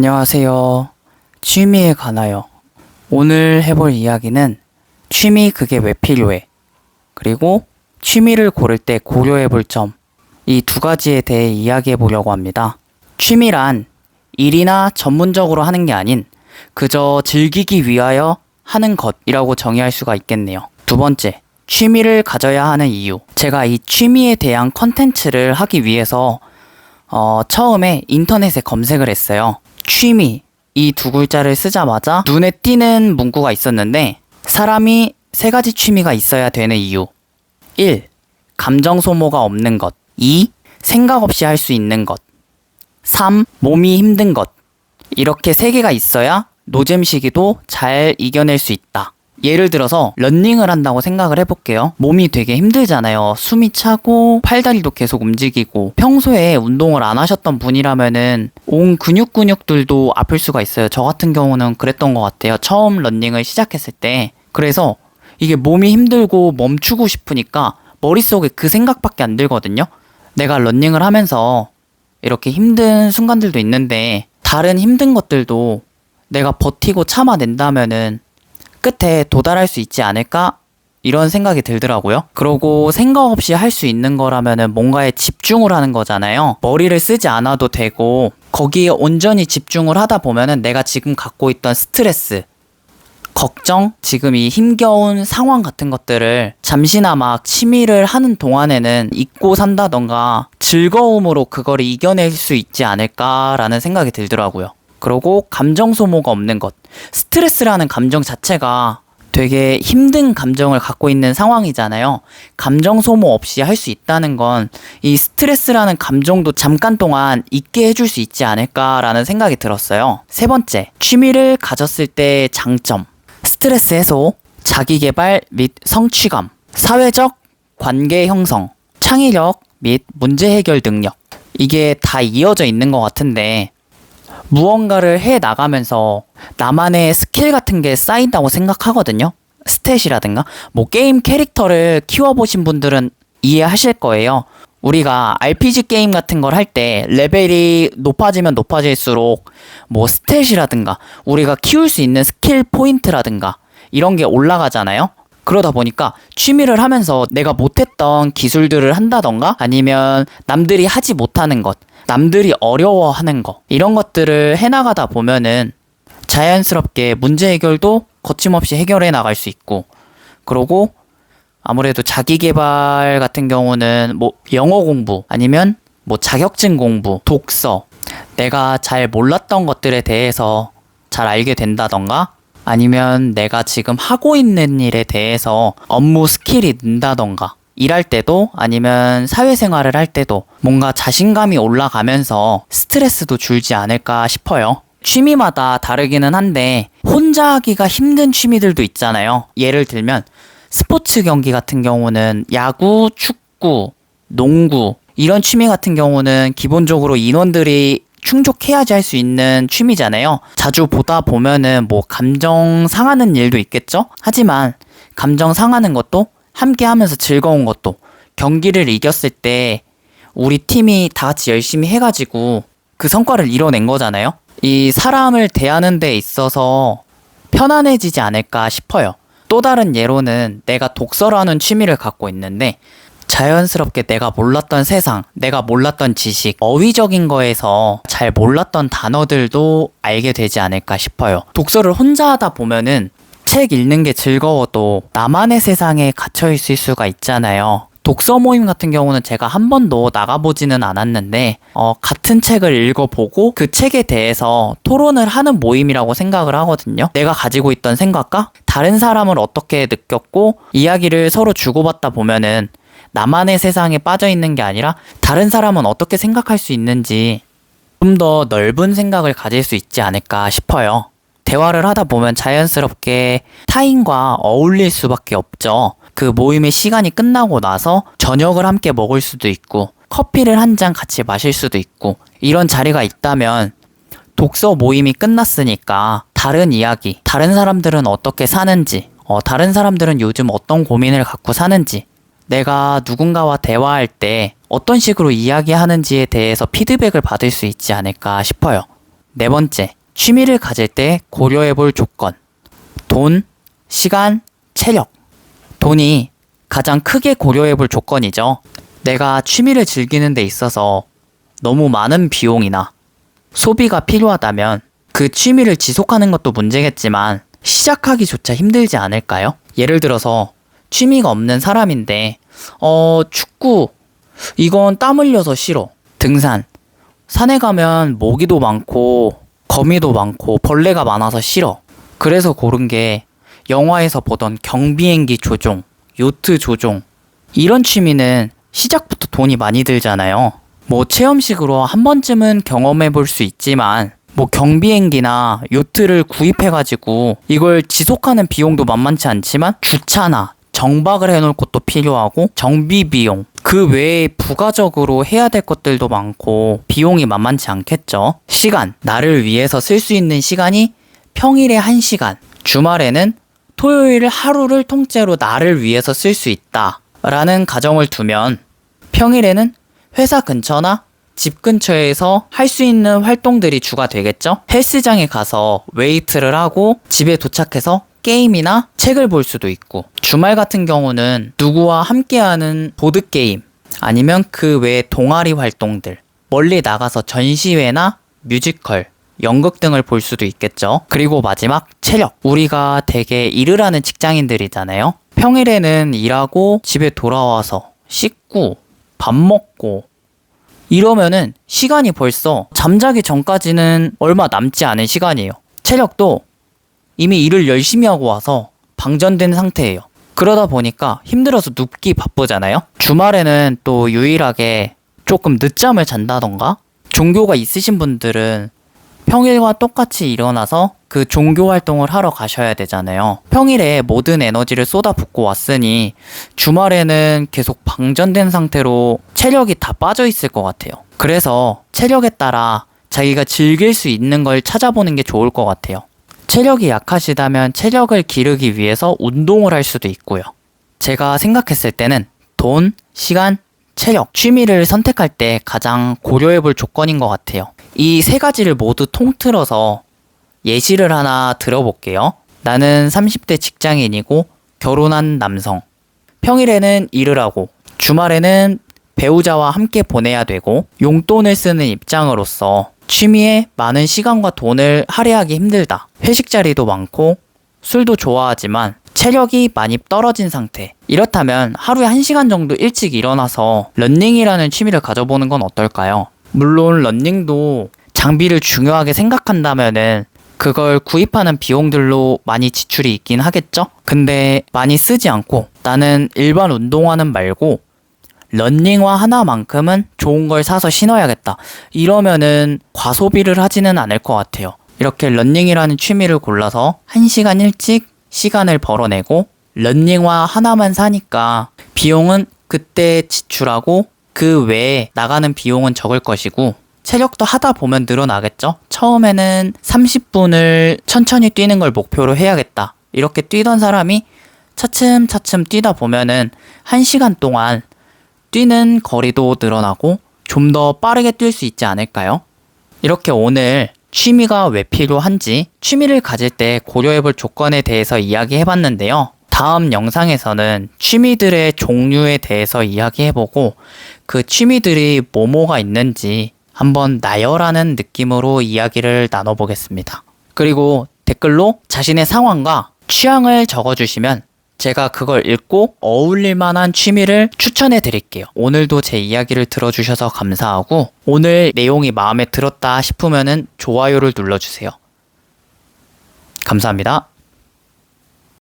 안녕하세요. 취미에 관하여. 오늘 해볼 이야기는 취미 그게 왜 필요해? 그리고 취미를 고를 때 고려해 볼 점. 이 두 가지에 대해 이야기해 보려고 합니다. 취미란 일이나 전문적으로 하는 게 아닌 그저 즐기기 위하여 하는 것이라고 정의할 수가 있겠네요. 두 번째, 취미를 가져야 하는 이유. 제가 이 취미에 대한 컨텐츠를 하기 위해서 처음에 인터넷에 검색을 했어요. 취미, 이 두 글자를 쓰자마자 눈에 띄는 문구가 있었는데 사람이 세 가지 취미가 있어야 되는 이유. 1. 감정 소모가 없는 것. 2. 생각 없이 할 수 있는 것. 3. 몸이 힘든 것. 이렇게 세 개가 있어야 노잼 시기도 잘 이겨낼 수 있다. 예를 들어서 러닝을 한다고 생각을 해볼게요. 몸이 되게 힘들잖아요. 숨이 차고 팔다리도 계속 움직이고 평소에 운동을 안 하셨던 분이라면은 온 근육들도 아플 수가 있어요. 저 같은 경우는 그랬던 것 같아요. 처음 러닝을 시작했을 때. 그래서 이게 몸이 힘들고 멈추고 싶으니까 머릿속에 그 생각밖에 안 들거든요. 내가 러닝을 하면서 이렇게 힘든 순간들도 있는데 다른 힘든 것들도 내가 버티고 참아낸다면은 끝에 도달할 수 있지 않을까? 이런 생각이 들더라고요. 그러고 생각 없이 할 수 있는 거라면은 뭔가에 집중을 하는 거잖아요. 머리를 쓰지 않아도 되고 거기에 온전히 집중을 하다 보면은 내가 지금 갖고 있던 스트레스, 걱정, 지금 이 힘겨운 상황 같은 것들을 잠시나마 취미를 하는 동안에는 잊고 산다던가 즐거움으로 그거를 이겨낼 수 있지 않을까라는 생각이 들더라고요. 그리고 감정 소모가 없는 것. 스트레스라는 감정 자체가 되게 힘든 감정을 갖고 있는 상황이잖아요. 감정 소모 없이 할 수 있다는 건 이 스트레스라는 감정도 잠깐 동안 잊게 해줄 수 있지 않을까라는 생각이 들었어요. 세 번째, 취미를 가졌을 때의 장점. 스트레스 해소, 자기 개발 및 성취감, 사회적 관계 형성, 창의력 및 문제 해결 능력. 이게 다 이어져 있는 것 같은데 무언가를 해 나가면서 나만의 스킬 같은 게 쌓인다고 생각하거든요. 스탯이라든가 뭐 게임 캐릭터를 키워보신 분들은 이해하실 거예요. 우리가 RPG 게임 같은 걸 할 때 레벨이 높아지면 높아질수록 뭐 스탯이라든가 우리가 키울 수 있는 스킬 포인트라든가 이런 게 올라가잖아요. 그러다 보니까 취미를 하면서 내가 못했던 기술들을 한다던가 아니면 남들이 하지 못하는 것, 남들이 어려워하는 거 이런 것들을 해나가다 보면은 자연스럽게 문제 해결도 거침없이 해결해 나갈 수 있고, 그러고 아무래도 자기 개발 같은 경우는 뭐 영어 공부 아니면 뭐 자격증 공부, 독서, 내가 잘 몰랐던 것들에 대해서 잘 알게 된다던가 아니면 내가 지금 하고 있는 일에 대해서 업무 스킬이 는다던가 일할 때도 아니면 사회생활을 할 때도 뭔가 자신감이 올라가면서 스트레스도 줄지 않을까 싶어요. 취미마다 다르기는 한데 혼자 하기가 힘든 취미들도 있잖아요. 예를 들면 스포츠 경기 같은 경우는 야구, 축구, 농구 이런 취미 같은 경우는 기본적으로 인원들이 충족해야지 할 수 있는 취미잖아요. 자주 보다 보면은 뭐 감정 상하는 일도 있겠죠? 하지만 감정 상하는 것도 함께 하면서 즐거운 것도 경기를 이겼을 때 우리 팀이 다 같이 열심히 해가지고 그 성과를 이뤄낸 거잖아요. 이 사람을 대하는 데 있어서 편안해지지 않을까 싶어요. 또 다른 예로는 내가 독서라는 취미를 갖고 있는데 자연스럽게 내가 몰랐던 세상, 내가 몰랐던 지식, 어휘적인 거에서 잘 몰랐던 단어들도 알게 되지 않을까 싶어요. 독서를 혼자 하다 보면은 책 읽는 게 즐거워도 나만의 세상에 갇혀 있을 수가 있잖아요. 독서 모임 같은 경우는 제가 한 번도 나가보지는 않았는데 같은 책을 읽어보고 그 책에 대해서 토론을 하는 모임이라고 생각을 하거든요. 내가 가지고 있던 생각과 다른 사람을 어떻게 느꼈고 이야기를 서로 주고받다 보면은 나만의 세상에 빠져 있는 게 아니라 다른 사람은 어떻게 생각할 수 있는지 좀 더 넓은 생각을 가질 수 있지 않을까 싶어요. 대화를 하다 보면 자연스럽게 타인과 어울릴 수밖에 없죠. 그 모임의 시간이 끝나고 나서 저녁을 함께 먹을 수도 있고 커피를 한 잔 같이 마실 수도 있고 이런 자리가 있다면 독서 모임이 끝났으니까 다른 이야기, 다른 사람들은 어떻게 사는지, 다른 사람들은 요즘 어떤 고민을 갖고 사는지, 내가 누군가와 대화할 때 어떤 식으로 이야기하는지에 대해서 피드백을 받을 수 있지 않을까 싶어요. 네 번째, 취미를 가질 때 고려해 볼 조건. 돈, 시간, 체력. 돈이 가장 크게 고려해 볼 조건이죠. 내가 취미를 즐기는 데 있어서 너무 많은 비용이나 소비가 필요하다면 그 취미를 지속하는 것도 문제겠지만 시작하기조차 힘들지 않을까요? 예를 들어서 취미가 없는 사람인데 축구 이건 땀 흘려서 싫어. 등산 산에 가면 모기도 많고 거미도 많고 벌레가 많아서 싫어. 그래서 고른 게 영화에서 보던 경비행기 조종, 요트 조종. 이런 취미는 시작부터 돈이 많이 들잖아요. 뭐 체험식으로 한 번쯤은 경험해 볼 수 있지만 뭐 경비행기나 요트를 구입해가지고 이걸 지속하는 비용도 만만치 않지만 주차나 정박을 해놓을 것도 필요하고 정비 비용 그 외에 부가적으로 해야 될 것들도 많고 비용이 만만치 않겠죠. 시간, 나를 위해서 쓸 수 있는 시간이 평일에 1시간, 주말에는 토요일 하루를 통째로 나를 위해서 쓸 수 있다 라는 가정을 두면 평일에는 회사 근처나 집 근처에서 할 수 있는 활동들이 주가 되겠죠? 헬스장에 가서 웨이트를 하고 집에 도착해서 게임이나 책을 볼 수도 있고 주말 같은 경우는 누구와 함께하는 보드게임 아니면 그 외의 동아리 활동들 멀리 나가서 전시회나 뮤지컬, 연극 등을 볼 수도 있겠죠. 그리고 마지막 체력. 우리가 되게 일을 하는 직장인들이잖아요. 평일에는 일하고 집에 돌아와서 씻고 밥 먹고 이러면은 시간이 벌써 잠자기 전까지는 얼마 남지 않은 시간이에요. 체력도 이미 일을 열심히 하고 와서 방전된 상태예요. 그러다 보니까 힘들어서 눕기 바쁘잖아요. 주말에는 또 유일하게 조금 늦잠을 잔다던가 종교가 있으신 분들은 평일과 똑같이 일어나서 그 종교 활동을 하러 가셔야 되잖아요. 평일에 모든 에너지를 쏟아붓고 왔으니 주말에는 계속 방전된 상태로 체력이 다 빠져 있을 것 같아요. 그래서 체력에 따라 자기가 즐길 수 있는 걸 찾아보는 게 좋을 것 같아요. 체력이 약하시다면 체력을 기르기 위해서 운동을 할 수도 있고요. 제가 생각했을 때는 돈, 시간, 체력, 취미를 선택할 때 가장 고려해 볼 조건인 것 같아요. 이 세 가지를 모두 통틀어서 예시를 하나 들어볼게요. 나는 30대 직장인이고 결혼한 남성. 평일에는 일을 하고 주말에는 배우자와 함께 보내야 되고 용돈을 쓰는 입장으로서 취미에 많은 시간과 돈을 할애하기 힘들다. 회식 자리도 많고 술도 좋아하지만 체력이 많이 떨어진 상태. 이렇다면 하루에 1시간 정도 일찍 일어나서 러닝이라는 취미를 가져보는 건 어떨까요? 물론 러닝도 장비를 중요하게 생각한다면은 그걸 구입하는 비용들로 많이 지출이 있긴 하겠죠? 근데 많이 쓰지 않고 나는 일반 운동화는 말고 러닝화 하나만큼은 좋은 걸 사서 신어야겠다. 이러면은 과소비를 하지는 않을 것 같아요. 이렇게 러닝이라는 취미를 골라서 1시간 일찍 시간을 벌어내고 러닝화 하나만 사니까 비용은 그때 지출하고 그 외에 나가는 비용은 적을 것이고 체력도 하다 보면 늘어나겠죠? 처음에는 30분을 천천히 뛰는 걸 목표로 해야겠다. 이렇게 뛰던 사람이 차츰차츰 뛰다 보면은 1시간 동안 뛰는 거리도 늘어나고 좀 더 빠르게 뛸 수 있지 않을까요? 이렇게 오늘 취미가 왜 필요한지 취미를 가질 때 고려해볼 조건에 대해서 이야기해봤는데요. 다음 영상에서는 취미들의 종류에 대해서 이야기해보고 그 취미들이 뭐뭐가 있는지 한번 나열하는 느낌으로 이야기를 나눠보겠습니다. 그리고 댓글로 자신의 상황과 취향을 적어주시면 제가 그걸 읽고 어울릴 만한 취미를 추천해 드릴게요. 오늘도 제 이야기를 들어주셔서 감사하고 오늘 내용이 마음에 들었다 싶으면은 좋아요를 눌러주세요. 감사합니다.